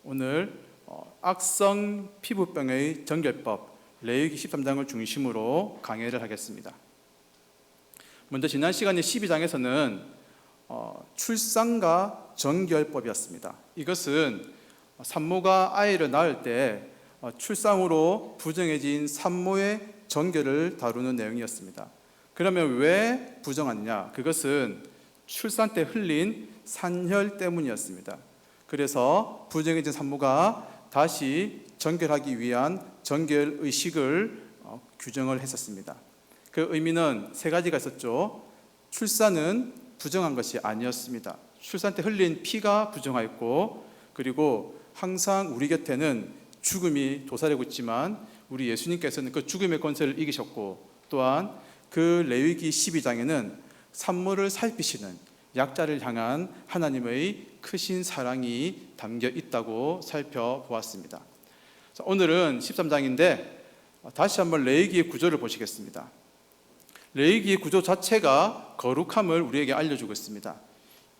오늘 악성 피부병의 정결법 레위기 13장을 중심으로 강의를 하겠습니다. 먼저 지난 시간에 12장에서는 출산과 정결법이었습니다. 이것은 산모가 아이를 낳을 때 출산으로 부정해진 산모의 정결을 다루는 내용이었습니다. 그러면 왜 부정하느냐? 그것은 출산 때 흘린 산혈 때문이었습니다. 그래서 부정해진 산모가 다시 정결하기 위한 정결 의식을 규정을 했었습니다. 그 의미는 세 가지가 있었죠. 출산은 부정한 것이 아니었습니다. 출산 때 흘린 피가 부정하였고, 그리고 항상 우리 곁에는 죽음이 도사리고 있지만 우리 예수님께서는 그 죽음의 권세를 이기셨고, 또한 그 레위기 12장에는 산모를 살피시는 약자를 향한 하나님의 크신 사랑이 담겨 있다고 살펴보았습니다. 오늘은 13장인데 다시 한번 레위기의 구조를 보시겠습니다. 레위기의 구조 자체가 거룩함을 우리에게 알려주고 있습니다.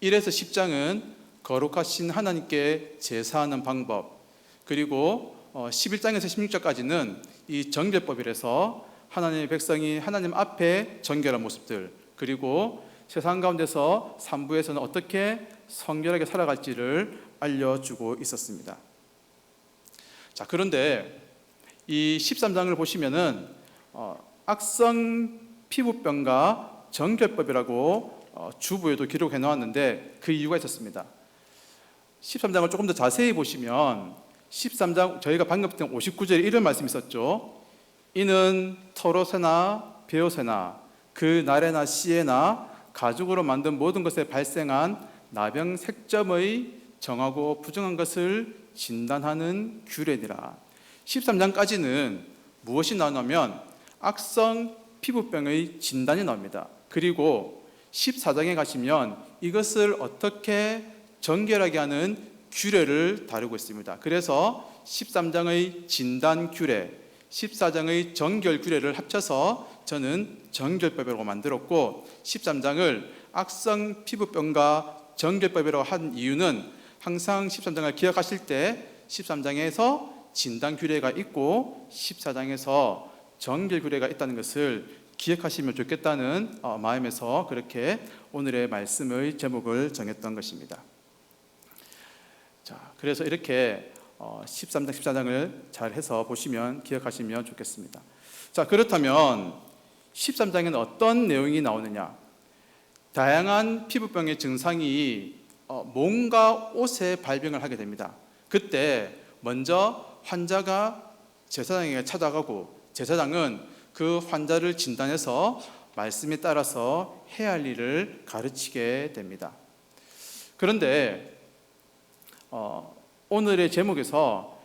1에서 10장은 거룩하신 하나님께 제사하는 방법, 그리고 11장에서 16장까지는 이 정결법이라서 하나님의 백성이 하나님 앞에 정결한 모습들, 그리고 세상 가운데서 3부에서는 어떻게 성결하게 살아갈지를 알려주고 있었습니다. 자, 그런데 이 13장을 보시면은 악성 피부병과 정결법이라고 주부에도 기록해 놓았는데 그 이유가 있었습니다. 13장을 조금 더 자세히 보시면 13장 저희가 방금 했던 59절에 이런 말씀이 있었죠. 이는 터로세나 베오세나 그 날에나 시에나 가죽으로 만든 모든 것에 발생한 나병 색점의 정하고 부정한 것을 진단하는 규례니라. 13장까지는 무엇이 나오냐면 악성 피부병의 진단이 나옵니다. 그리고 14장에 가시면 이것을 어떻게 정결하게 하는 규례를 다루고 있습니다. 그래서 13장의 진단 규례, 14장의 정결 규례를 합쳐서 저는 정결법이라고 만들었고, 13장을 악성 피부병과 정결법이라고 한 이유는 항상 13장을 기억하실 때 13장에서 진단 규례가 있고 14장에서 정결 규례가 있다는 것을 기억하시면 좋겠다는 마음에서 그렇게 오늘의 말씀의 제목을 정했던 것입니다. 자, 그래서 이렇게 13장, 14장을 잘 해서 보시면 기억하시면 좋겠습니다. 자, 그렇다면 13장에는 어떤 내용이 나오느냐? 다양한 피부병의 증상이 몸과 옷에 발병을 하게 됩니다. 그때 먼저 환자가 제사장에게 찾아가고 제사장은 그 환자를 진단해서 말씀에 따라서 해야 할 일을 가르치게 됩니다. 그런데 오늘의 제목에서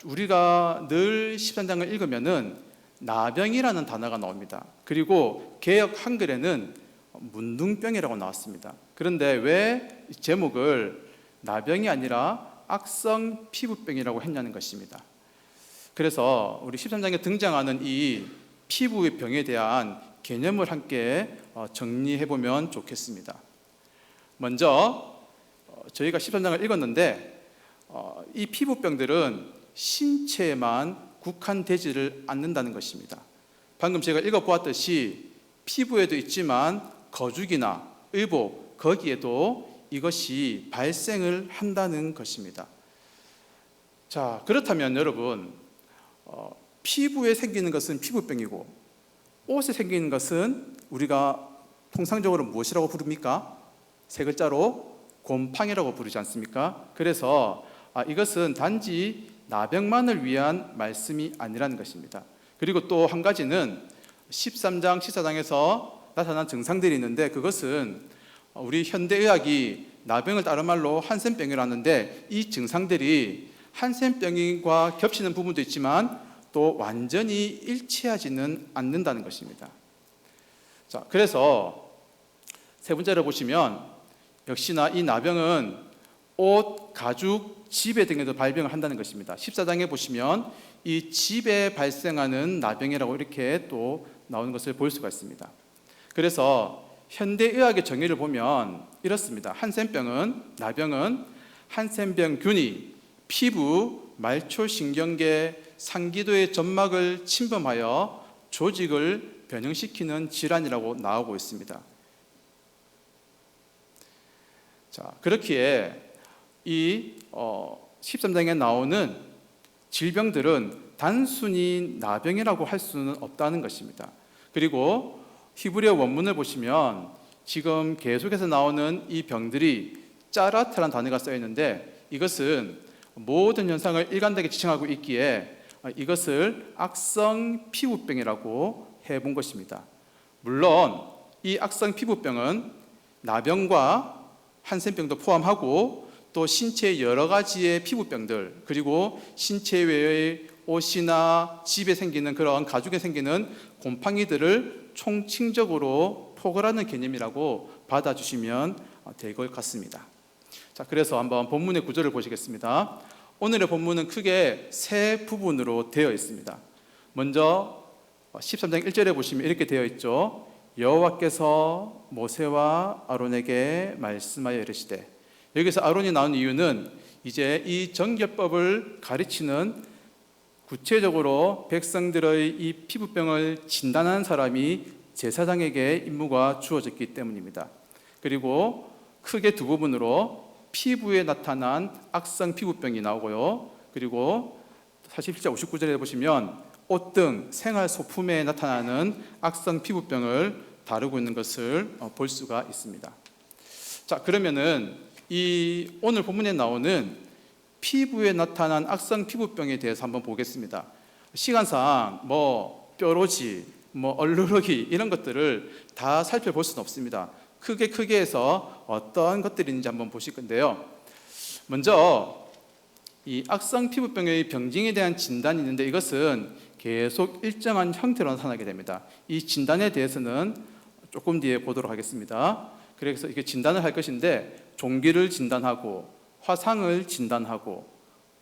우리가 늘 13장을 읽으면은 나병이라는 단어가 나옵니다. 그리고 개역 한글에는 문둥병이라고 나왔습니다. 그런데 왜 제목을 나병이 아니라 악성 피부병이라고 했냐는 것입니다. 그래서 우리 13장에 등장하는 이 피부의 병에 대한 개념을 함께 정리해보면 좋겠습니다. 먼저 저희가 13장을 읽었는데 이 피부병들은 신체에만 국한되지를 않는다는 것입니다. 방금 제가 읽어보았듯이 피부에도 있지만 거죽이나 의복, 거기에도 이것이 발생을 한다는 것입니다. 자, 그렇다면 여러분, 피부에 생기는 것은 피부병이고 옷에 생기는 것은 우리가 통상적으로 무엇이라고 부릅니까? 세 글자로 곰팡이라고 부르지 않습니까? 그래서 이것은 단지 나병만을 위한 말씀이 아니라는 것입니다. 그리고 또 한 가지는 13장, 14장에서 나타난 증상들이 있는데 그것은 우리 현대의학이 나병을 다른 말로 한센병이라고 하는데 이 증상들이 한센병과 겹치는 부분도 있지만 또 완전히 일치하지는 않는다는 것입니다. 자, 그래서 세 번째로 보시면 역시나 이 나병은 옷, 가죽, 지배 등에도 발병을 한다는 것입니다. 14장에 보시면 이 집에 발생하는 나병이라고 이렇게 또 나오는 것을 볼 수가 있습니다. 그래서 현대의학의 정의를 보면 이렇습니다. 한센병은, 나병은 한센병균이 피부, 말초신경계, 상기도의 점막을 침범하여 조직을 변형시키는 질환이라고 나오고 있습니다. 자, 그렇기에 이 13장에 나오는 질병들은 단순히 나병이라고 할 수는 없다는 것입니다. 그리고 히브리어 원문을 보시면 지금 계속해서 나오는 이 병들이 짜라타라는 단어가 쓰여 있는데, 이것은 모든 현상을 일관되게 지칭하고 있기에 이것을 악성 피부병이라고 해본 것입니다. 물론 이 악성 피부병은 나병과 한센병도 포함하고 또 신체의 여러 가지의 피부병들, 그리고 신체 외의 옷이나 집에 생기는 그런 가죽에 생기는 곰팡이들을 총칭적으로 포괄하는 개념이라고 받아주시면 될 것 같습니다. 자, 그래서 한번 본문의 구조를 보시겠습니다. 오늘의 본문은 크게 세 부분으로 되어 있습니다. 먼저 13장 1절에 보시면 이렇게 되어 있죠. 여호와께서 모세와 아론에게 말씀하여 이르시되, 여기서 아론이 나온 이유는 이제 이 정결법을 가르치는, 구체적으로 백성들의 이 피부병을 진단하는 사람이 제사장에게 임무가 주어졌기 때문입니다. 그리고 크게 두 부분으로 피부에 나타난 악성 피부병이 나오고요, 그리고 47절 59절에 보시면 옷 등 생활 소품에 나타나는 악성 피부병을 다루고 있는 것을 볼 수가 있습니다. 자, 그러면은 이 오늘 본문에 나오는 피부에 나타난 악성 피부병에 대해서 한번 보겠습니다. 시간상 뼈로지, 얼루러기 이런 것들을 다 살펴볼 수는 없습니다. 크게 해서 어떤 것들이 있는지 한번 보실 건데요. 먼저 이 악성 피부병의 병증에 대한 진단이 있는데, 이것은 계속 일정한 형태로 나타나게 됩니다. 이 진단에 대해서는 조금 뒤에 보도록 하겠습니다. 그래서 이게 진단을 할 것인데, 종기를 진단하고 화상을 진단하고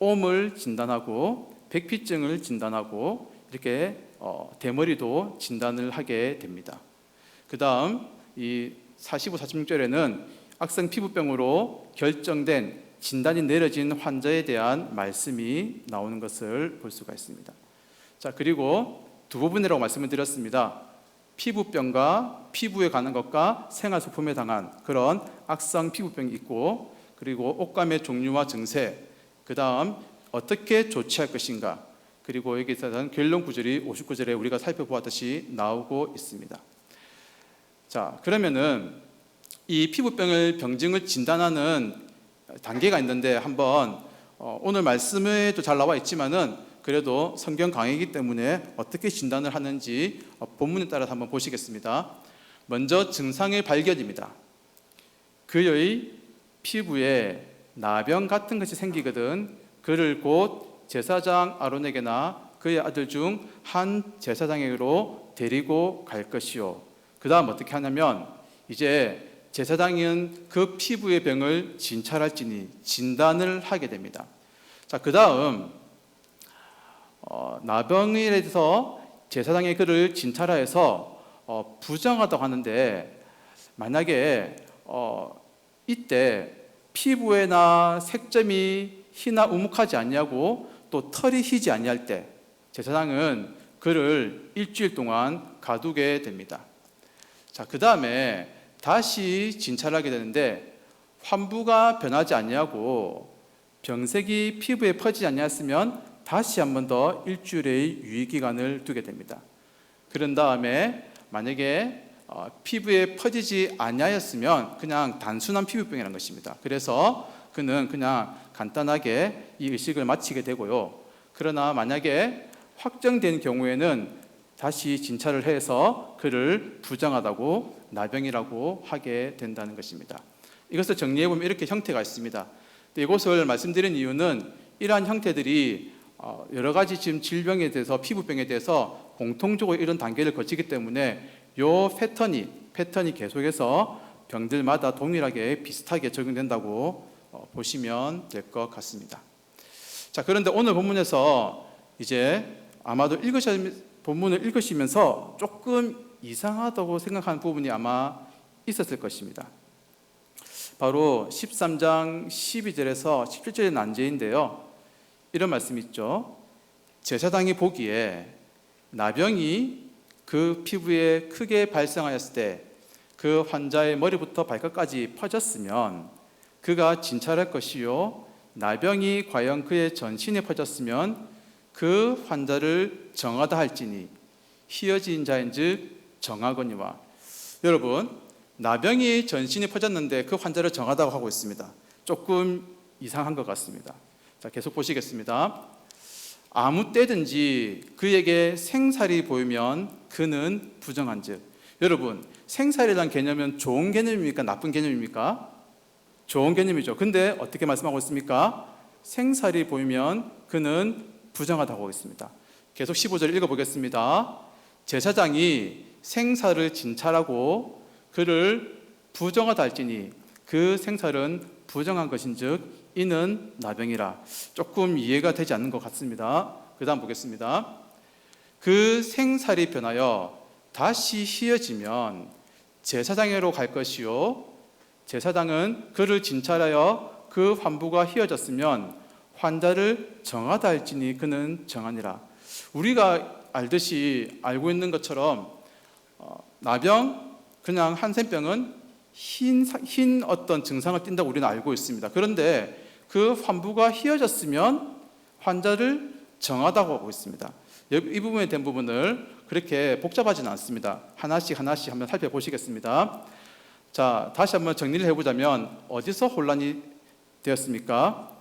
옴을 진단하고 백피증을 진단하고 이렇게 대머리도 진단을 하게 됩니다. 그 다음 이 45, 46절에는 악성 피부병으로 결정된 진단이 내려진 환자에 대한 말씀이 나오는 것을 볼 수가 있습니다. 자, 그리고 두 부분이라고 말씀을 드렸습니다. 피부병과 피부에 관한 것과 생활소품에 해당한 그런 악성 피부병이 있고, 그리고 옷감의 종류와 증세, 그 다음 어떻게 조치할 것인가, 그리고 여기서는 결론 구절이 59절에 우리가 살펴보았듯이 나오고 있습니다. 자, 그러면은 이 피부병을 병증을 진단하는 단계가 있는데, 한번 오늘 말씀에도 잘 나와 있지만은 그래도 성경 강의이기 때문에 어떻게 진단을 하는지 본문에 따라서 한번 보시겠습니다. 먼저 증상의 발견입니다. 그의 피부에 나병 같은 것이 생기거든 그를 곧 제사장 아론에게나 그의 아들 중 한 제사장에게로 데리고 갈 것이요. 그 다음 어떻게 하냐면, 이제 제사장은 그 피부의 병을 진찰할지니 진단을 하게 됩니다. 자, 그 다음 나병에 대해서 제사장의 그를 진찰하여서 부정하다고 하는데, 만약에 이때 피부에나 색점이 희나 우묵하지 않냐고 또 털이 희지 아니할 때 제사장은 그를 일주일 동안 가두게 됩니다. 자, 그 다음에 다시 진찰하게 되는데, 환부가 변하지 않냐고 병색이 피부에 퍼지지 않았으면 다시 한 번 더 일주일의 유의기간을 두게 됩니다. 그런 다음에 만약에 피부에 퍼지지 아니하였으면 그냥 단순한 피부병이라는 것입니다. 그래서 그는 그냥 간단하게 이 의식을 마치게 되고요. 그러나 만약에 확정된 경우에는 다시 진찰을 해서 그를 부정하다고 나병이라고 하게 된다는 것입니다. 이것을 정리해보면 이렇게 형태가 있습니다. 이것을 말씀드린 이유는 이러한 형태들이 여러 가지 지금 질병에 대해서, 피부병에 대해서 공통적으로 이런 단계를 거치기 때문에 이 패턴이 계속해서 병들마다 동일하게 비슷하게 적용된다고 보시면 될 것 같습니다. 자, 그런데 오늘 본문에서 이제 아마도 본문을 읽으시면서 조금 이상하다고 생각하는 부분이 아마 있었을 것입니다. 바로 13장 12절에서 17절의 난제인데요. 이런 말씀이 있죠. 제사장이 보기에 나병이 그 피부에 크게 발생하였을 때 그 환자의 머리부터 발끝까지 퍼졌으면 그가 진찰할 것이요, 나병이 과연 그의 전신에 퍼졌으면 그 환자를 정하다 할지니 희어진 자인즉 정하거니와. 여러분, 나병이 전신에 퍼졌는데 그 환자를 정하다고 하고 있습니다. 조금 이상한 것 같습니다. 자, 계속 보시겠습니다. 아무 때든지 그에게 생살이 보이면 그는 부정한즉. 여러분, 생살이라는 개념은 좋은 개념입니까? 나쁜 개념입니까? 좋은 개념이죠. 근데 어떻게 말씀하고 있습니까? 생살이 보이면 그는 부정하다고 하고 있습니다. 계속 15절 읽어보겠습니다. 제사장이 생살을 진찰하고 그를 부정하다 할지니 그 생살은 부정한 것인즉 이는 나병이라. 조금 이해가 되지 않는 것 같습니다. 그 다음 보겠습니다. 그 생살이 변하여 다시 희어지면 제사장에게로 갈 것이요, 제사장은 그를 진찰하여 그 환부가 희어졌으면 환자를 정하다 할지니 그는 정하니라. 우리가 알고 있는 것처럼 나병, 그냥 한센병은 흰 어떤 증상을 띈다고 우리는 알고 있습니다. 그런데 그 환부가 희어졌으면 환자를 정하다고 하고 있습니다. 이 부분에 대한 부분을 그렇게 복잡하지는 않습니다. 하나씩 한번 살펴보시겠습니다. 자, 다시 한번 정리를 해보자면 어디서 혼란이 되었습니까?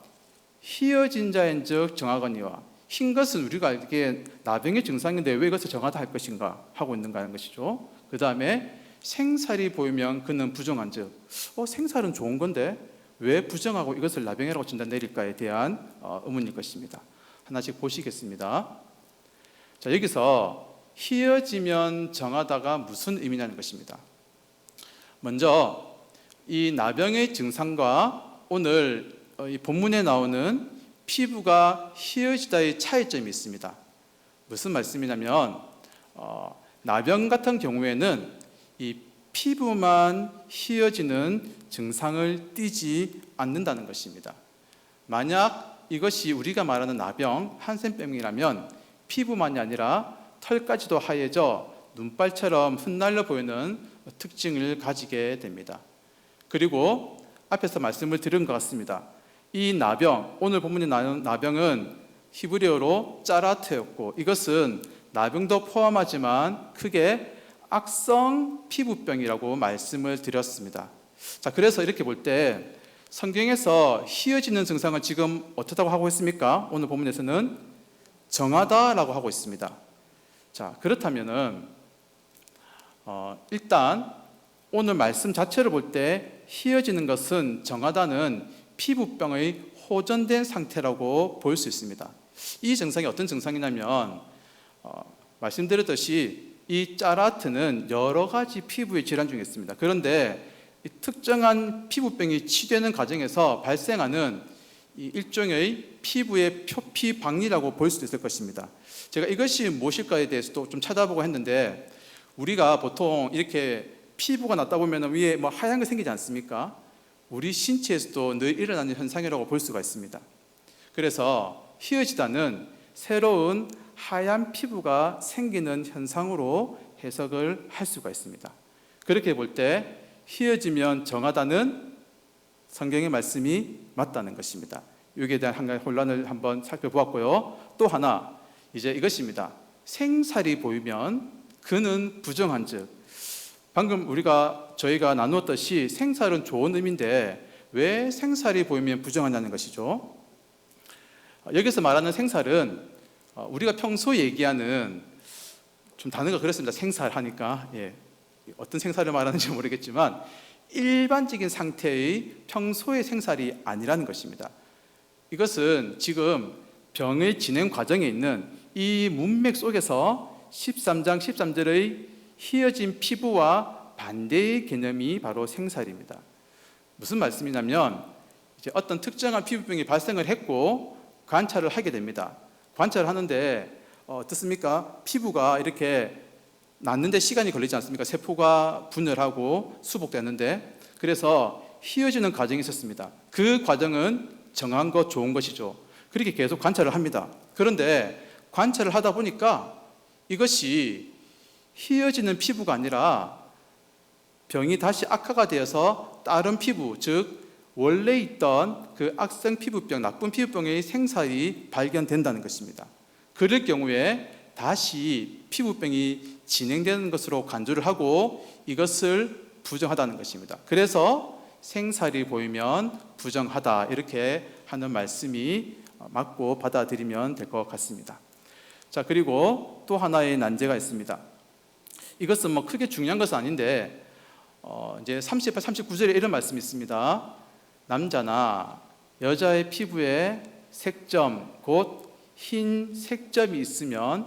희어진 자인즉 정하거니와. 흰 것은 우리가 알기에 나병의 증상인데 왜 이것을 정하다 할 것인가 하고 있는가 하는 것이죠. 그 다음에 생살이 보이면 그는 부정한즉. 생살은 좋은 건데 왜 부정하고 이것을 나병이라고 진단내릴까에 대한 의문일 것입니다. 하나씩 보시겠습니다. 자, 여기서 희어지면 정하다가 무슨 의미냐는 것입니다. 먼저 이 나병의 증상과 오늘 이 본문에 나오는 피부가 희어지다의 차이점이 있습니다. 무슨 말씀이냐면 나병 같은 경우에는 이 피부만 희어지는 증상을 띠지 않는다는 것입니다. 만약 이것이 우리가 말하는 나병, 한센병이라면 피부만이 아니라 털까지도 하얘져 눈발처럼 흩날려 보이는 특징을 가지게 됩니다. 그리고 앞에서 말씀을 드린 것 같습니다. 이 나병, 오늘 본문에 나오는 나병은 히브리어로 짜라트였고, 이것은 나병도 포함하지만 크게 악성 피부병이라고 말씀을 드렸습니다. 자, 그래서 이렇게 볼 때 성경에서 희어지는 증상을 지금 어떻다고 하고 있습니까? 오늘 본문에서는 정하다라고 하고 있습니다. 자, 그렇다면은 일단 오늘 말씀 자체를 볼 때 희어지는 것은 정하다는 피부병의 호전된 상태라고 볼 수 있습니다. 이 증상이 어떤 증상이냐면 말씀드렸듯이 이 짜라트는 여러 가지 피부의 질환 중에 있습니다. 그런데 이 특정한 피부병이 치료되는 과정에서 발생하는 이 일종의 피부의 표피박리라고 볼 수도 있을 것입니다. 제가 이것이 무엇일까에 대해서도 좀 찾아보고 했는데, 우리가 보통 이렇게 피부가 났다 보면 위에 하얀 게 생기지 않습니까? 우리 신체에서도 늘 일어나는 현상이라고 볼 수가 있습니다. 그래서 희어지다는 새로운 하얀 피부가 생기는 현상으로 해석을 할 수가 있습니다. 그렇게 볼 때 희어지면 정하다는 성경의 말씀이 맞다는 것입니다. 여기에 대한 한 가지 혼란을 한번 살펴보았고요. 또 하나, 이제 이것입니다. 생살이 보이면 그는 부정한즉. 방금 저희가 나누었듯이 생살은 좋은 의미인데 왜 생살이 보이면 부정하냐는 것이죠. 여기서 말하는 생살은 우리가 평소 얘기하는, 좀 단어가 그렇습니다. 생살 하니까 어떤 생살을 말하는지 모르겠지만 일반적인 상태의 평소의 생살이 아니라는 것입니다. 이것은 지금 병의 진행 과정에 있는 이 문맥 속에서 13장 13절의 희어진 피부와 반대의 개념이 바로 생살입니다. 무슨 말씀이냐면 이제 어떤 특정한 피부병이 발생을 했고 관찰을 하게 됩니다. 관찰을 하는데 어떻습니까? 피부가 이렇게 났는데 시간이 걸리지 않습니까? 세포가 분열하고 수복되는데, 그래서 희어지는 과정이 있었습니다. 그 과정은 정한 것, 좋은 것이죠. 그렇게 계속 관찰을 합니다. 그런데 관찰을 하다 보니까 이것이 휘어지는 피부가 아니라 병이 다시 악화가 되어서 다른 피부, 즉 원래 있던 그 악성 피부병, 나쁜 피부병의 생살이 발견된다는 것입니다. 그럴 경우에 다시 피부병이 진행되는 것으로 간주를 하고 이것을 부정하다는 것입니다. 그래서 생살이 보이면 부정하다, 이렇게 하는 말씀이 맞고 받아들이면 될 것 같습니다. 자, 그리고 또 하나의 난제가 있습니다. 이것은 뭐 크게 중요한 것은 아닌데 이제 38, 39절에 이런 말씀이 있습니다. 남자나 여자의 피부에 색점, 곧 흰 색점이 있으면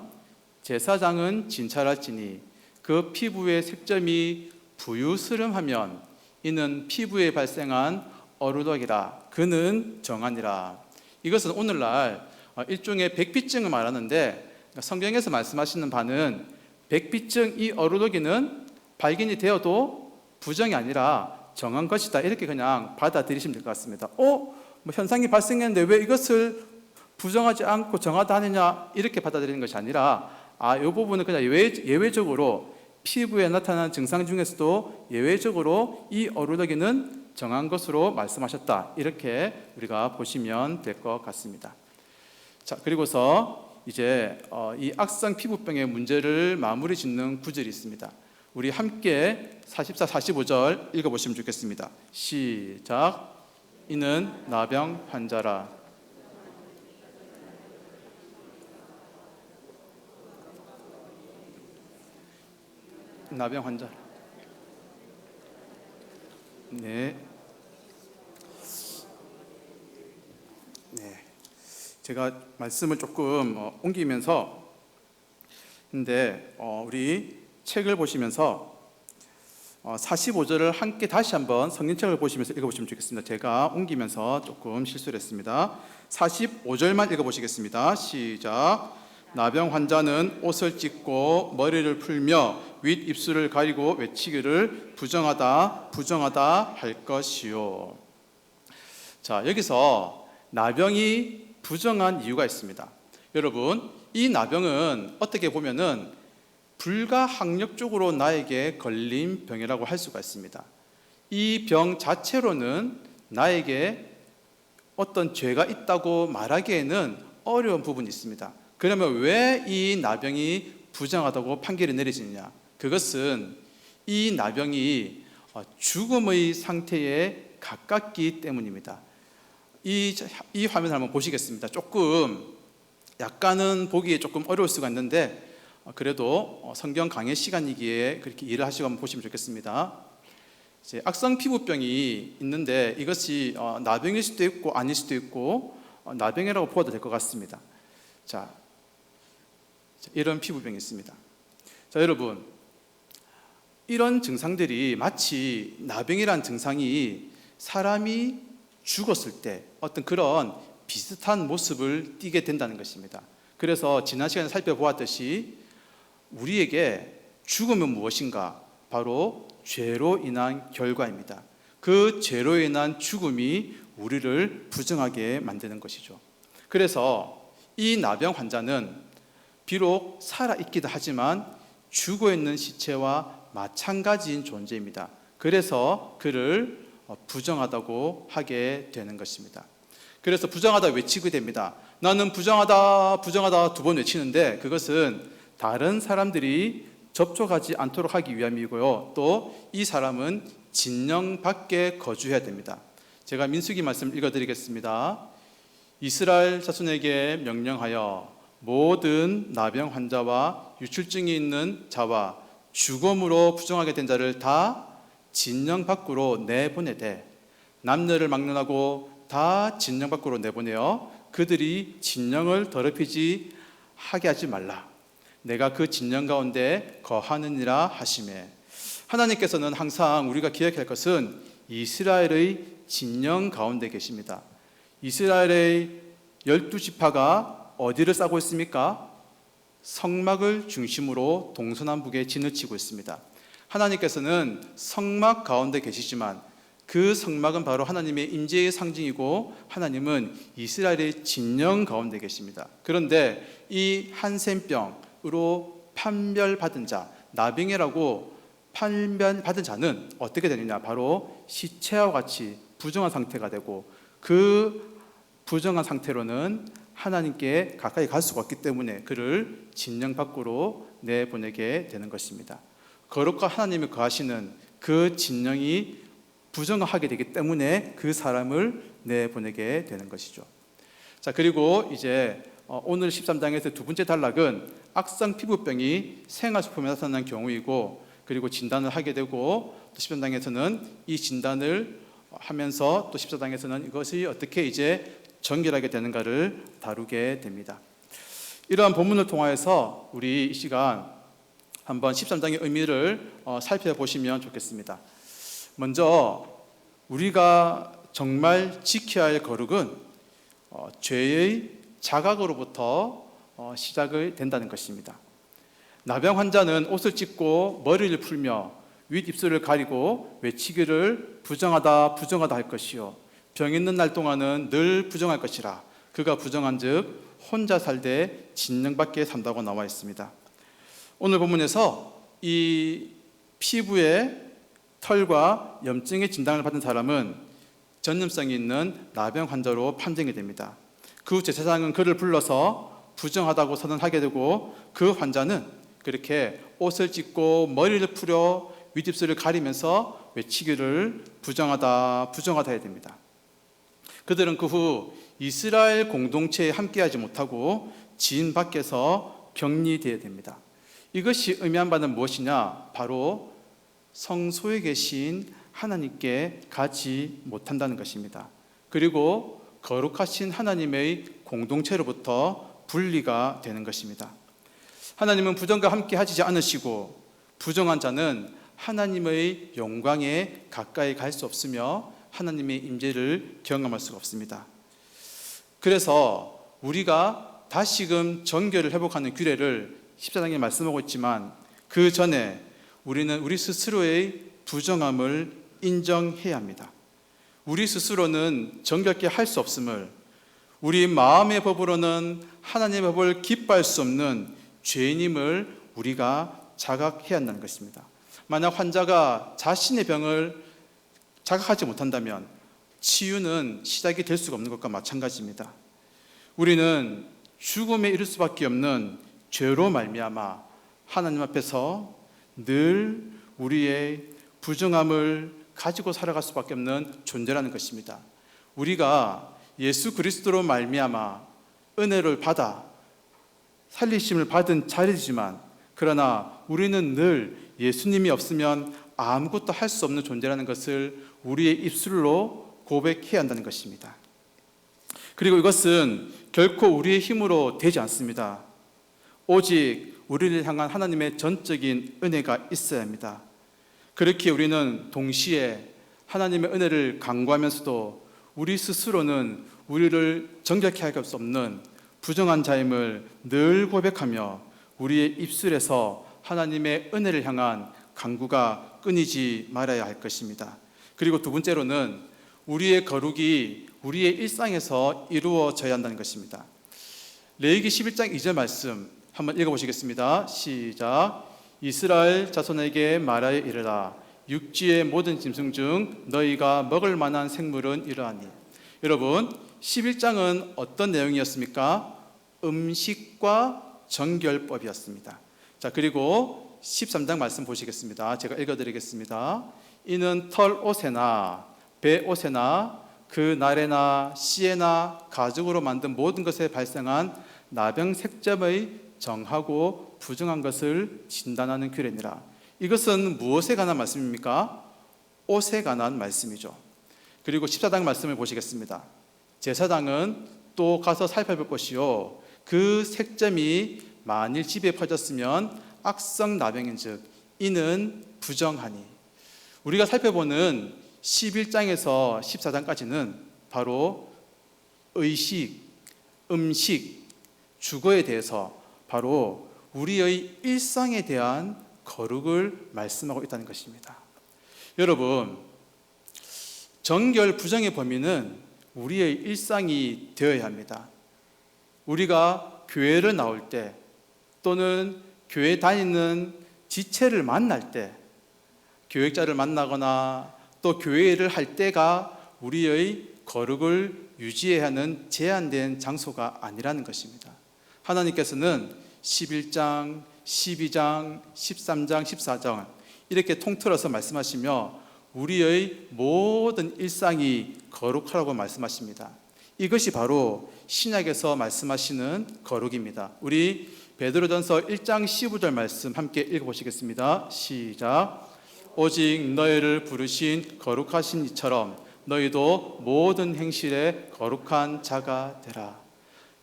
제사장은 진찰할지니 그 피부에 색점이 부유스름하면 이는 피부에 발생한 어루덕이라 그는 정하니라. 이것은 오늘날 일종의 백피증을 말하는데 성경에서 말씀하시는 바는 백피증 이 어루덕이는 발견이 되어도 부정이 아니라 정한 것이다, 이렇게 그냥 받아들이시면 될 것 같습니다. 뭐 현상이 발생했는데 왜 이것을 부정하지 않고 정하다 하느냐, 이렇게 받아들이는 것이 아니라 이 부분은 그냥 예외적으로 피부에 나타나는 증상 중에서도 예외적으로 이 어루덕이는 정한 것으로 말씀하셨다, 이렇게 우리가 보시면 될 것 같습니다. 자, 그리고서 이제 이 악성 피부병의 문제를 마무리 짓는 구절이 있습니다. 우리 함께 44, 45절 읽어보시면 좋겠습니다. 시작. 이는 나병 환자라. 나병 환자. 네. 제가 말씀을 조금 옮기면서 근데 우리 책을 보시면서 45절을 함께 다시 한번 성경책을 보시면서 읽어보시면 좋겠습니다. 제가 옮기면서 조금 실수를 했습니다. 45절만 읽어보시겠습니다. 시작. 나병 환자는 옷을 찢고 머리를 풀며 윗 입술을 가리고 외치기를 부정하다 부정하다 할 것이요. 자, 여기서 나병이 부정한 이유가 있습니다. 여러분, 이 나병은 어떻게 보면은 불가항력적으로 나에게 걸린 병이라고 할 수가 있습니다. 이 병 자체로는 나에게 어떤 죄가 있다고 말하기에는 어려운 부분이 있습니다. 그러면 왜 이 나병이 부정하다고 판결이 내려지느냐? 그것은 이 나병이 죽음의 상태에 가깝기 때문입니다. 이 화면을 한번 보시겠습니다. 조금 약간은 보기에 조금 어려울 수가 있는데 그래도 성경 강의 시간이기에 그렇게 이해를 하시고 한번 보시면 좋겠습니다. 이제 악성 피부병이 있는데 이것이 나병일 수도 있고 아닐 수도 있고 나병이라고 보아도 될 것 같습니다. 자, 이런 피부병이 있습니다. 자, 여러분, 이런 증상들이 마치 나병이란 증상이 사람이 죽었을 때 어떤 그런 비슷한 모습을 띠게 된다는 것입니다. 그래서 지난 시간에 살펴보았듯이 우리에게 죽음은 무엇인가? 바로 죄로 인한 결과입니다. 그 죄로 인한 죽음이 우리를 부정하게 만드는 것이죠. 그래서 이 나병 환자는 비록 살아있기도 하지만 죽어있는 시체와 마찬가지인 존재입니다. 그래서 그를 부정하다고 하게 되는 것입니다. 그래서 부정하다 외치게 됩니다. 나는 부정하다 부정하다 2번 외치는데 그것은 다른 사람들이 접촉하지 않도록 하기 위함이고요. 또 이 사람은 진영 밖에 거주해야 됩니다. 제가 민수기 말씀 읽어드리겠습니다. 이스라엘 자손에게 명령하여 모든 나병 환자와 유출증이 있는 자와 죽음으로 부정하게 된 자를 다 진영 밖으로 내보내되 남녀를 막론하고 다 진영 밖으로 내보내어 그들이 진영을 더럽히지 하게 하지 말라. 내가 그 진영 가운데 거하느니라 하시매. 하나님께서는 항상 우리가 기억할 것은 이스라엘의 진영 가운데 계십니다. 이스라엘의 12지파가 어디를 싸고 있습니까? 성막을 중심으로 동서남북에 진을 치고 있습니다. 하나님께서는 성막 가운데 계시지만 그 성막은 바로 하나님의 임재의 상징이고 하나님은 이스라엘의 진영 가운데 계십니다. 그런데 이 한센병으로 판별받은 자, 나병이라고 판별받은 자는 어떻게 되느냐? 바로 시체와 같이 부정한 상태가 되고, 그 부정한 상태로는 하나님께 가까이 갈 수가 없기 때문에 그를 진영 밖으로 내보내게 되는 것입니다. 거룩과 하나님이 거하시는 그 진영이 부정하게 되기 때문에 그 사람을 내보내게 되는 것이죠. 자, 그리고 이제 오늘 13장에서 두 번째 단락은 악성 피부병이 생활수품에 나타나는 경우이고, 그리고 진단을 하게 되고, 또 13장에서는 이 진단을 하면서 또 14장에서는 이것이 어떻게 이제 정결하게 되는가를 다루게 됩니다. 이러한 본문을 통하여서 우리 이 시간 한번 13장의 의미를 살펴보시면 좋겠습니다. 먼저 우리가 정말 지켜야 할 거룩은 죄의 자각으로부터 시작이 된다는 것입니다. 나병 환자는 옷을 찢고 머리를 풀며 윗입술을 가리고 외치기를 부정하다 부정하다 할 것이요 병 있는 날 동안은 늘 부정할 것이라. 그가 부정한 즉 혼자 살되 진영밖에 산다고 나와 있습니다. 오늘 본문에서 이 피부의 털과 염증의 진단을 받은 사람은 전염성이 있는 나병 환자로 판정이 됩니다. 그 후 제사장은 그를 불러서 부정하다고 선언하게 되고, 그 환자는 그렇게 옷을 찢고 머리를 풀어 윗입술을 가리면서 외치기를 부정하다 부정하다 해야 됩니다. 그들은 그 후 이스라엘 공동체에 함께하지 못하고 진 밖에서 격리되어야 됩니다. 이것이 의미한 바는 무엇이냐? 바로 성소에 계신 하나님께 가지 못한다는 것입니다. 그리고 거룩하신 하나님의 공동체로부터 분리가 되는 것입니다. 하나님은 부정과 함께 하지 않으시고, 부정한 자는 하나님의 영광에 가까이 갈 수 없으며 하나님의 임재를 경험할 수가 없습니다. 그래서 우리가 다시금 정결을 회복하는 규례를 14장에 말씀하고 있지만, 그 전에 우리는 우리 스스로의 부정함을 인정해야 합니다. 우리 스스로는 정결케 할 수 없음을, 우리 마음의 법으로는 하나님의 법을 기뻐할 수 없는 죄인임을 우리가 자각해야 한다는 것입니다. 만약 환자가 자신의 병을 자각하지 못한다면 치유는 시작이 될 수가 없는 것과 마찬가지입니다. 우리는 죽음에 이를 수밖에 없는 죄로 말미암아 하나님 앞에서 늘 우리의 부정함을 가지고 살아갈 수밖에 없는 존재라는 것입니다. 우리가 예수 그리스도로 말미암아 은혜를 받아 살리심을 받은 자리지만, 그러나 우리는 늘 예수님이 없으면 아무것도 할 수 없는 존재라는 것을 우리의 입술로 고백해야 한다는 것입니다. 그리고 이것은 결코 우리의 힘으로 되지 않습니다. 오직 우리를 향한 하나님의 전적인 은혜가 있어야 합니다. 그렇게 우리는 동시에 하나님의 은혜를 간구하면서도 우리 스스로는 우리를 정결케 할 수 없는 부정한 자임을 늘 고백하며 우리의 입술에서 하나님의 은혜를 향한 간구가 끊이지 말아야 할 것입니다. 그리고 두 번째로는 우리의 거룩이 우리의 일상에서 이루어져야 한다는 것입니다. 레위기 11장 2절 말씀 한번 읽어보시겠습니다. 시작. 이스라엘 자손에게 말하여 이르라. 육지의 모든 짐승 중 너희가 먹을 만한 생물은 이러하니. 여러분, 11장은 어떤 내용이었습니까? 음식과 정결법이었습니다. 자, 그리고 13장 말씀 보시겠습니다. 제가 읽어드리겠습니다. 이는 털옷에나 배옷에나 그 날에나 씨에나 가죽으로 만든 모든 것에 발생한 나병 색점의 정하고 부정한 것을 진단하는 규례니라. 이것은 무엇에 관한 말씀입니까? 옷에 관한 말씀이죠. 그리고 14장 말씀을 보시겠습니다. 제사장은 또 가서 살펴볼 것이요 그 색점이 만일 집에 퍼졌으면 악성 나병인즉 이는 부정하니. 우리가 살펴보는 11장에서 14장까지는 바로 의식, 음식, 주거에 대해서 바로 우리의 일상에 대한 거룩을 말씀하고 있다는 것입니다. 여러분, 정결 부정의 범위는 우리의 일상이 되어야 합니다. 우리가 교회를 나올 때 또는 교회 다니는 지체를 만날 때, 교역자를 만나거나 또 교회를 할 때가 우리의 거룩을 유지해야 하는 제한된 장소가 아니라는 것입니다. 하나님께서는 11장, 12장, 13장, 14장 이렇게 통틀어서 말씀하시며 우리의 모든 일상이 거룩하라고 말씀하십니다. 이것이 바로 신약에서 말씀하시는 거룩입니다. 우리 베드로전서 1장 15절 말씀 함께 읽어보시겠습니다. 시작. 오직 너희를 부르신 거룩하신 이처럼 너희도 모든 행실에 거룩한 자가 되라.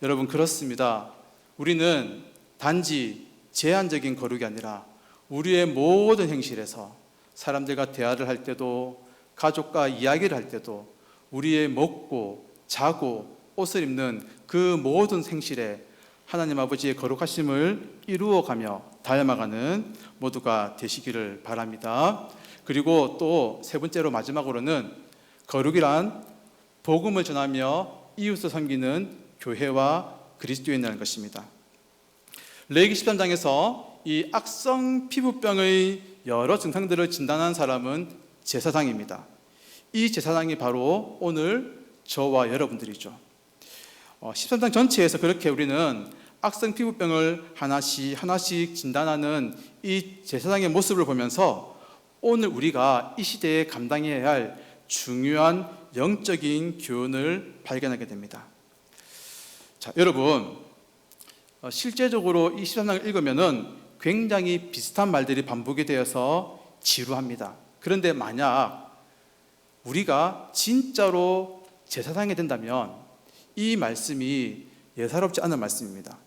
여러분, 그렇습니다. 우리는 단지 제한적인 거룩이 아니라 우리의 모든 행실에서 사람들과 대화를 할 때도 가족과 이야기를 할 때도 우리의 먹고 자고 옷을 입는 그 모든 행실에 하나님 아버지의 거룩하심을 이루어가며 닮아가는 모두가 되시기를 바랍니다. 그리고 또 세 번째로 마지막으로는 거룩이란 복음을 전하며 이웃을 섬기는 교회와 그리스도인이라는 것입니다. 레위기 13장에서 이 악성 피부병의 여러 증상들을 진단한 사람은 제사장입니다. 이 제사장이 바로 오늘 저와 여러분들이죠. 13장 전체에서 그렇게 우리는 악성 피부병을 하나씩 진단하는 이 제사장의 모습을 보면서 오늘 우리가 이 시대에 감당해야 할 중요한 영적인 교훈을 발견하게 됩니다. 자, 여러분, 실제적으로 이 13장을 읽으면은 굉장히 비슷한 말들이 반복이 되어서 지루합니다. 그런데 만약 우리가 진짜로 제사장이 된다면 이 말씀이 예사롭지 않은 말씀입니다.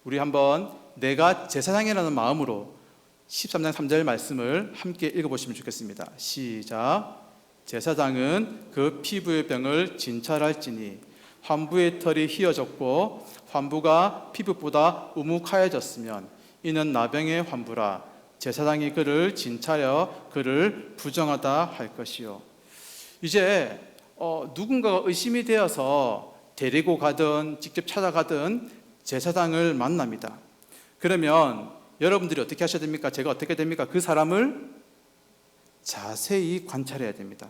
우리 한번 내가 제사장이라는 마음으로 13장 3절 말씀을 함께 읽어보시면 좋겠습니다. 시작. 제사장은 그 피부의 병을 진찰할지니 환부의 털이 휘어졌고 환부가 피부보다 우묵하여졌으면 이는 나병의 환부라. 제사장이 그를 진찰하여 그를 부정하다 할 것이요. 이제 누군가가 의심이 되어서 데리고 가든 직접 찾아가든 제사장을 만납니다. 그러면 여러분들이 어떻게 하셔야 됩니까? 제가 어떻게 됩니까? 그 사람을 자세히 관찰해야 됩니다.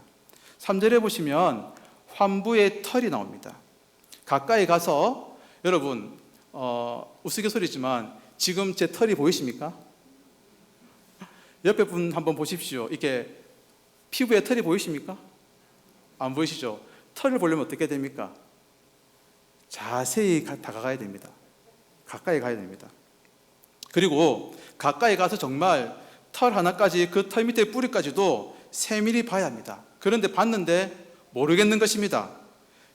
3절에 보시면 환부의 털이 나옵니다. 가까이 가서 여러분 우스갯소리지만 지금 제 털이 보이십니까? 옆에 분 한번 보십시오. 이게 피부에 털이 보이십니까? 안 보이시죠? 털을 보려면 어떻게 됩니까? 자세히 다가가야 됩니다. 가까이 가야 됩니다. 그리고 가까이 가서 정말 털 하나까지 그 털 밑에 뿌리까지도 세밀히 봐야 합니다. 그런데 봤는데 모르겠는 것입니다.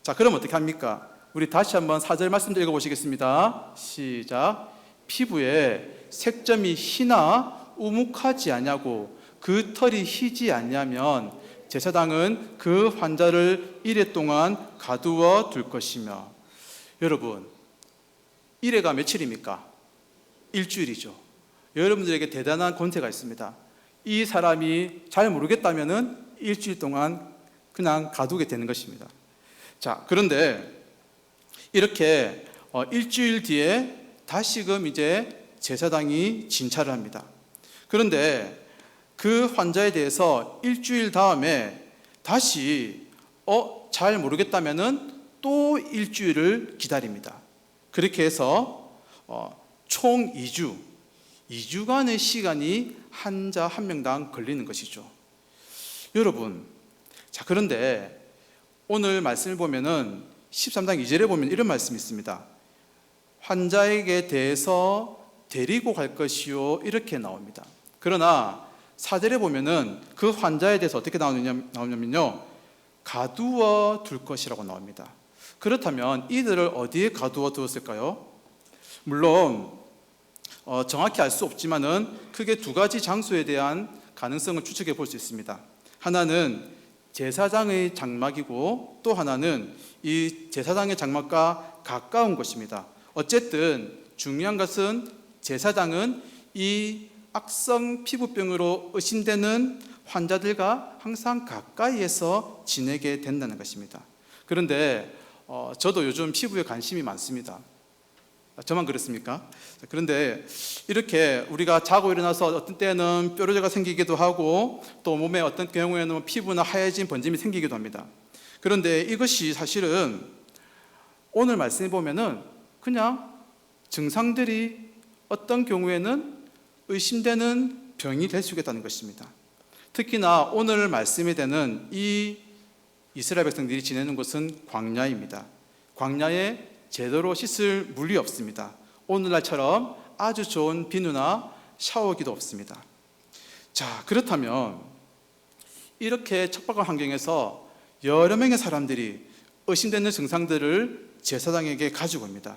자, 그럼 어떻게 합니까? 우리 다시 한번 4절 말씀 읽어보시겠습니다. 시작. 피부에 색점이 희나 우묵하지 아니하고 그 털이 희지 아니하면 제사장은 그 환자를 이레 동안 가두어 둘 것이며. 여러분, 이레가 며칠입니까? 일주일이죠. 여러분들에게 대단한 권세가 있습니다. 이 사람이 잘 모르겠다면은 일주일 동안 그냥 가두게 되는 것입니다. 자, 그런데 이렇게 일주일 뒤에 다시금 이제 제사장이 진찰을 합니다. 그런데 그 환자에 대해서 일주일 다음에 다시 잘 모르겠다면은 또 일주일을 기다립니다. 그렇게 해서 총 2주간의 시간이 환자 한 명당 걸리는 것이죠. 여러분, 자, 그런데 오늘 말씀을 보면은 13장 2절에 보면 이런 말씀이 있습니다. 환자에게 대해서 데리고 갈 것이요, 이렇게 나옵니다. 그러나 4절에 보면은 그 환자에 대해서 어떻게 나오냐면요, 가두어 둘 것이라고 나옵니다. 그렇다면 이들을 어디에 가두어 두었을까요? 물론 정확히 알 수 없지만은 크게 두 가지 장소에 대한 가능성을 추측해 볼 수 있습니다. 하나는 제사장의 장막이고 또 하나는 이 제사장의 장막과 가까운 곳입니다. 어쨌든 중요한 것은 제사장은 이 악성 피부병으로 의심되는 환자들과 항상 가까이에서 지내게 된다는 것입니다. 그런데 저도 요즘 피부에 관심이 많습니다. 저만 그렇습니까? 그런데 이렇게 우리가 자고 일어나서 어떤 때는 뾰루지가 생기기도 하고 또 몸에 어떤 경우에는 피부나 하얘진 번짐이 생기기도 합니다. 그런데 이것이 사실은 오늘 말씀해 보면은 그냥 증상들이 어떤 경우에는 의심되는 병이 될 수 있다는 것입니다. 특히나 오늘 말씀이 되는 이 이스라엘 백성들이 지내는 곳은 광야입니다. 광야에 제대로 씻을 물이 없습니다. 오늘날처럼 아주 좋은 비누나 샤워기도 없습니다. 자, 그렇다면 이렇게 척박한 환경에서 여러 명의 사람들이 의심되는 증상들을 제사장에게 가지고 옵니다.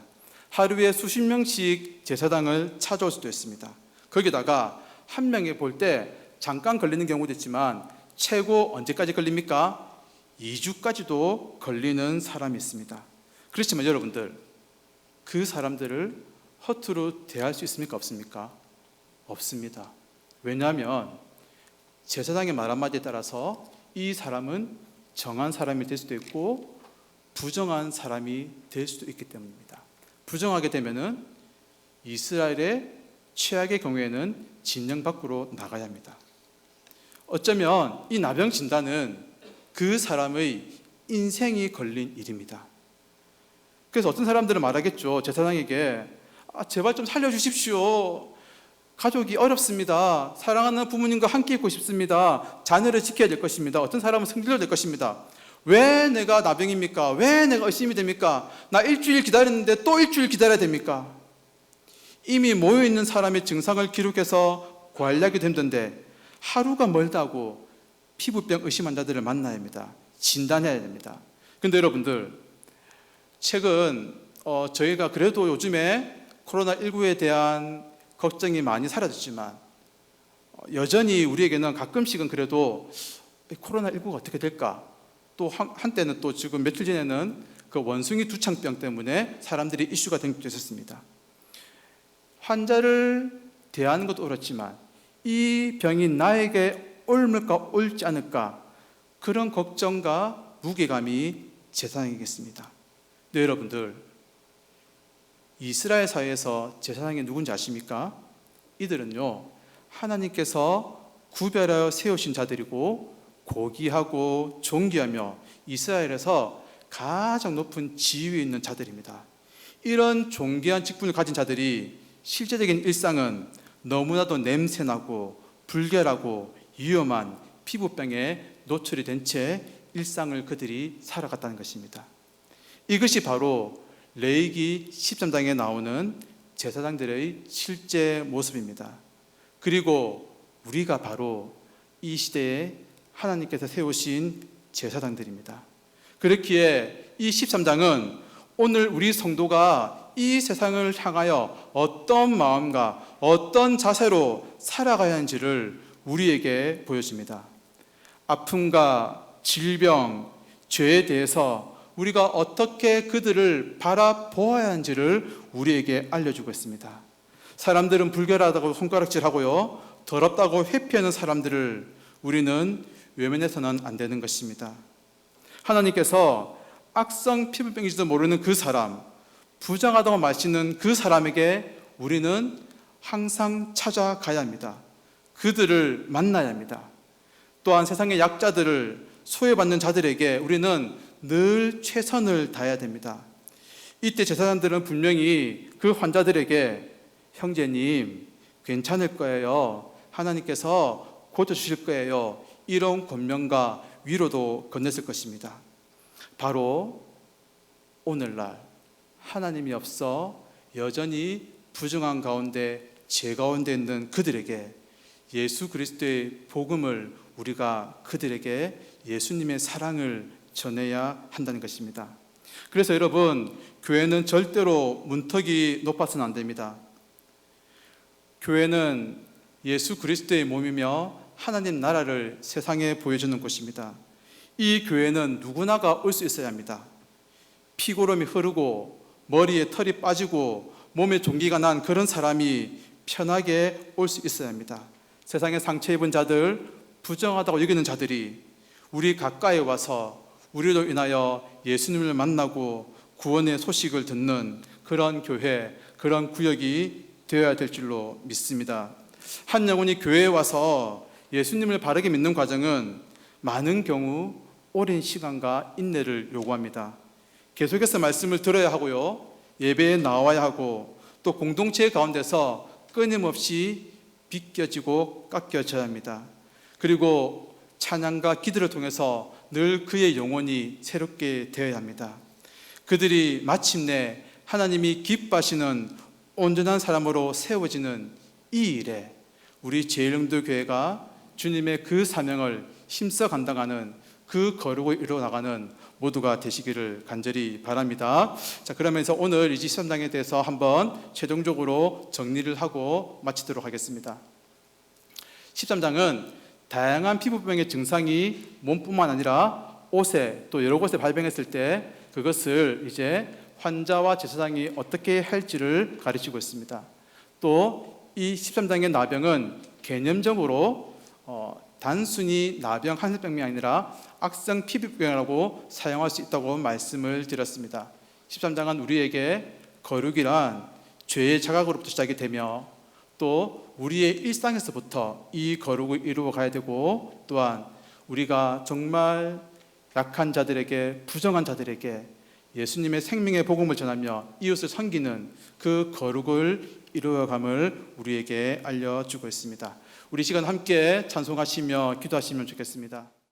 하루에 수십 명씩 제사장을 찾아올 수도 있습니다. 거기다가 한 명이 볼 때 잠깐 걸리는 경우도 있지만 최고 언제까지 걸립니까? 2주까지도 걸리는 사람이 있습니다. 그렇지만 여러분들, 그 사람들을 허투루 대할 수 있습니까? 없습니까? 없습니다. 왜냐하면 제사장의 말 한마디에 따라서 이 사람은 정한 사람이 될 수도 있고 부정한 사람이 될 수도 있기 때문입니다. 부정하게 되면은 이스라엘의 최악의 경우에는 진영 밖으로 나가야 합니다. 어쩌면 이 나병 진단은 그 사람의 인생이 걸린 일입니다. 그래서 어떤 사람들은 말하겠죠. 제사장에게 제발 좀 살려주십시오. 가족이 어렵습니다. 사랑하는 부모님과 함께 있고 싶습니다. 자녀를 지켜야 될 것입니다. 어떤 사람은 성질로 될 것입니다. 왜 내가 나병입니까? 왜 내가 의심이 됩니까? 나 일주일 기다렸는데 또 일주일 기다려야 됩니까? 이미 모여있는 사람의 증상을 기록해서 관리하기도 힘든데 하루가 멀다고 피부병 의심 환자들을 만나야 합니다. 진단해야 됩니다. 그런데 여러분들, 최근 저희가 그래도 요즘에 코로나19에 대한 걱정이 많이 사라졌지만 여전히 우리에게는 가끔씩은 그래도 코로나19가 어떻게 될까? 또 한때는 또 지금 며칠 전에는 그 원숭이 두창병 때문에 사람들이 이슈가 된 적도 있었습니다. 환자를 대하는 것도 그렇지만 이 병이 나에게 옮을까 옮지 않을까 그런 걱정과 무게감이 제사장이겠습니다. 네, 여러분들, 이스라엘 사회에서 제사장이 누군지 아십니까? 이들은요, 하나님께서 구별하여 세우신 자들이고 고귀하고 존귀하며 이스라엘에서 가장 높은 지위에 있는 자들입니다. 이런 존귀한 직분을 가진 자들이 실제적인 일상은 너무나도 냄새나고 불결하고 위험한 피부병에 노출이 된 채 일상을 그들이 살아갔다는 것입니다. 이것이 바로 레위기 13장에 나오는 제사장들의 실제 모습입니다. 그리고 우리가 바로 이 시대에 하나님께서 세우신 제사장들입니다. 그렇기에 이 13장은 오늘 우리 성도가 이 세상을 향하여 어떤 마음과 어떤 자세로 살아가야 하는지를 우리에게 보여줍니다. 아픔과 질병, 죄에 대해서 우리가 어떻게 그들을 바라보아야 하는지를 우리에게 알려주고 있습니다. 사람들은 불결하다고 손가락질하고요, 더럽다고 회피하는 사람들을 우리는 외면해서는 안 되는 것입니다. 하나님께서 악성 피부병인지도 모르는 그 사람, 부정하다고 마시는 그 사람에게 우리는 항상 찾아가야 합니다. 그들을 만나야 합니다. 또한 세상의 약자들을 소외받는 자들에게 우리는 늘 최선을 다해야 됩니다. 이때 제사장들은 분명히 그 환자들에게 형제님 괜찮을 거예요. 하나님께서 고쳐주실 거예요. 이런 권면과 위로도 건넸을 것입니다. 바로 오늘날 하나님이 없어 여전히 부정한 가운데 죄 가운데 있는 그들에게 예수 그리스도의 복음을 우리가 그들에게 예수님의 사랑을 전해야 한다는 것입니다. 그래서 여러분, 교회는 절대로 문턱이 높아서는 안 됩니다. 교회는 예수 그리스도의 몸이며 하나님 나라를 세상에 보여주는 곳입니다. 이 교회는 누구나가 올 수 있어야 합니다. 피고름이 흐르고 머리에 털이 빠지고 몸에 종기가 난 그런 사람이 편하게 올 수 있어야 합니다. 세상에 상처 입은 자들, 부정하다고 여기는 자들이 우리 가까이 와서 우리로 인하여 예수님을 만나고 구원의 소식을 듣는 그런 교회, 그런 구역이 되어야 될 줄로 믿습니다. 한 영혼이 교회에 와서 예수님을 바르게 믿는 과정은 많은 경우 오랜 시간과 인내를 요구합니다. 계속해서 말씀을 들어야 하고요, 예배에 나와야 하고, 또 공동체 가운데서 끊임없이 비껴지고 깎여져야 합니다. 그리고 찬양과 기도를 통해서 늘 그의 영혼이 새롭게 되어야 합니다. 그들이 마침내 하나님이 기뻐하시는 온전한 사람으로 세워지는 이 일에 우리 제일영도교회가 주님의 그 사명을 힘써 감당하는 그 거룩을 이루어 나가는 모두가 되시기를 간절히 바랍니다. 자, 그러면서 오늘 이 13장에 대해서 한번 최종적으로 정리를 하고 마치도록 하겠습니다. 13장은 다양한 피부병의 증상이 몸뿐만 아니라 옷에 또 여러 곳에 발병했을 때 그것을 이제 환자와 제사장이 어떻게 할지를 가르치고 있습니다. 또 이 13장의 나병은 개념적으로 단순히 나병, 한센병이 아니라 악성 피부병이라고 사용할 수 있다고 말씀을 드렸습니다. 13장은 우리에게 거룩이란 죄의 자각으로부터 시작이 되며 또 우리의 일상에서부터 이 거룩을 이루어 가야 되고, 또한 우리가 정말 약한 자들에게, 부정한 자들에게 예수님의 생명의 복음을 전하며 이웃을 섬기는 그 거룩을 이루어감을 우리에게 알려주고 있습니다. 우리 시간 함께 찬송하시며 기도하시면 좋겠습니다.